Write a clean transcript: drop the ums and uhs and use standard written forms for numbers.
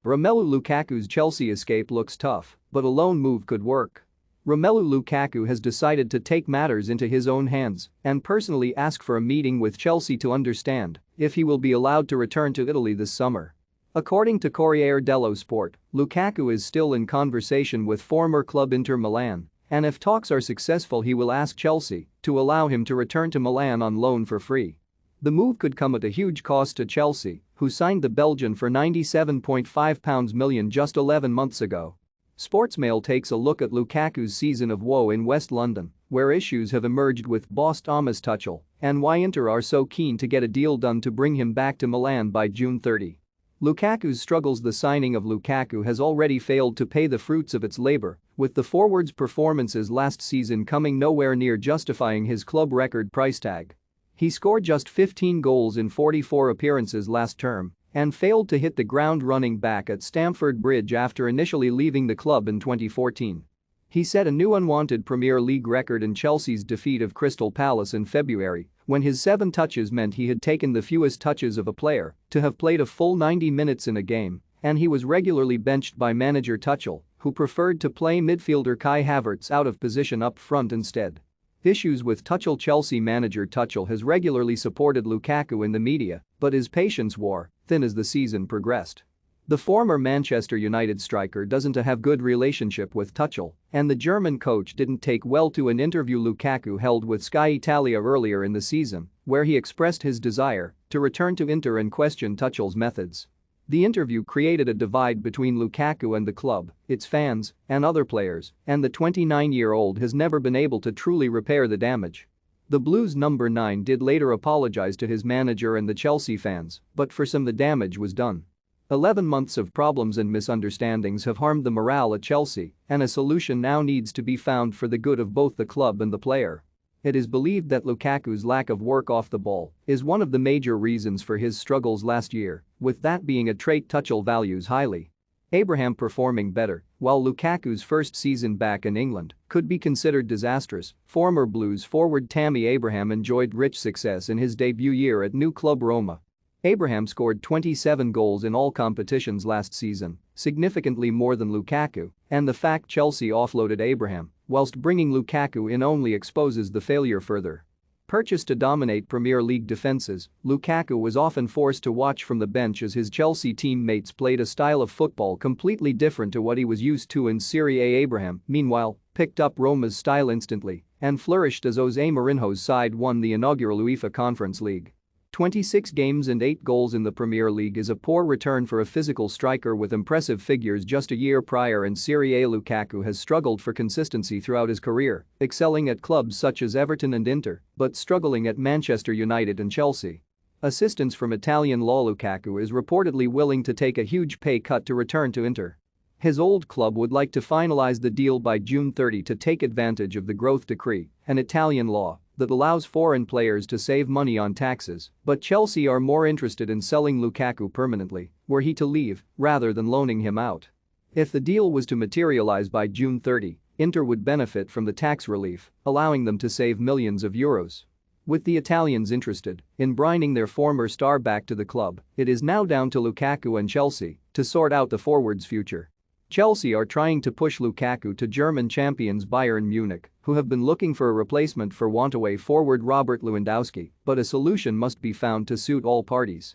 Romelu Lukaku's Chelsea escape looks tough, but a loan move could work. Romelu Lukaku has decided to take matters into his own hands and personally ask for a meeting with Chelsea to understand if he will be allowed to return to Italy this summer. According to Corriere dello Sport, Lukaku is still in conversation with former club Inter Milan, and if talks are successful he will ask Chelsea to allow him to return to Milan on loan for free. The move could come at a huge cost to Chelsea, who signed the Belgian for £97.5 million just 11 months ago. Sportsmail takes a look at Lukaku's season of woe in West London, where issues have emerged with boss Thomas Tuchel, and why Inter are so keen to get a deal done to bring him back to Milan by June 30. Lukaku's struggles. The signing of Lukaku has already failed to pay the fruits of its labor, with the forward's performances last season coming nowhere near justifying his club record price tag. He scored just 15 goals in 44 appearances last term and failed to hit the ground running back at Stamford Bridge after initially leaving the club in 2014. He set a new unwanted Premier League record in Chelsea's defeat of Crystal Palace in February, when his 7 touches meant he had taken the fewest touches of a player to have played a full 90 minutes in a game, and he was regularly benched by manager Tuchel, who preferred to play midfielder Kai Havertz out of position up front instead. Issues with Tuchel. Chelsea manager Tuchel has regularly supported Lukaku in the media, but his patience wore thin as the season progressed. The former Manchester United striker doesn't have good relationship with Tuchel, and the German coach didn't take well to an interview Lukaku held with Sky Italia earlier in the season, where he expressed his desire to return to Inter and questioned Tuchel's methods. The interview created a divide between Lukaku and the club, its fans, and other players, and the 29-year-old has never been able to truly repair the damage. The Blues' number 9 did later apologize to his manager and the Chelsea fans, but for some the damage was done. 11 months of problems and misunderstandings have harmed the morale at Chelsea, and a solution now needs to be found for the good of both the club and the player. It is believed that Lukaku's lack of work off the ball is one of the major reasons for his struggles last year, with that being a trait Tuchel values highly. Abraham performing better, while Lukaku's first season back in England could be considered disastrous. Former Blues forward Tammy Abraham enjoyed rich success in his debut year at new club Roma. Abraham scored 27 goals in all competitions last season, significantly more than Lukaku, and the fact Chelsea offloaded Abraham whilst bringing Lukaku in only exposes the failure further. Purchased to dominate Premier League defenses, Lukaku was often forced to watch from the bench as his Chelsea teammates played a style of football completely different to what he was used to in Serie A. Abraham, meanwhile, picked up Roma's style instantly and flourished as Jose Mourinho's side won the inaugural UEFA Conference League. 26 games and 8 goals in the Premier League is a poor return for a physical striker with impressive figures just a year prior. In Serie A. Lukaku has struggled for consistency throughout his career, excelling at clubs such as Everton and Inter, but struggling at Manchester United and Chelsea. Assistance from Italian law. Lukaku is reportedly willing to take a huge pay cut to return to Inter. His old club would like to finalize the deal by June 30 to take advantage of the growth decree, an Italian law that allows foreign players to save money on taxes, but Chelsea are more interested in selling Lukaku permanently, were he to leave, rather than loaning him out. If the deal was to materialize by June 30, Inter would benefit from the tax relief, allowing them to save millions of euros. With the Italians interested in bringing their former star back to the club, it is now down to Lukaku and Chelsea to sort out the forward's future. Chelsea are trying to push Lukaku to German champions Bayern Munich, who have been looking for a replacement for Wantaway forward Robert Lewandowski, but a solution must be found to suit all parties.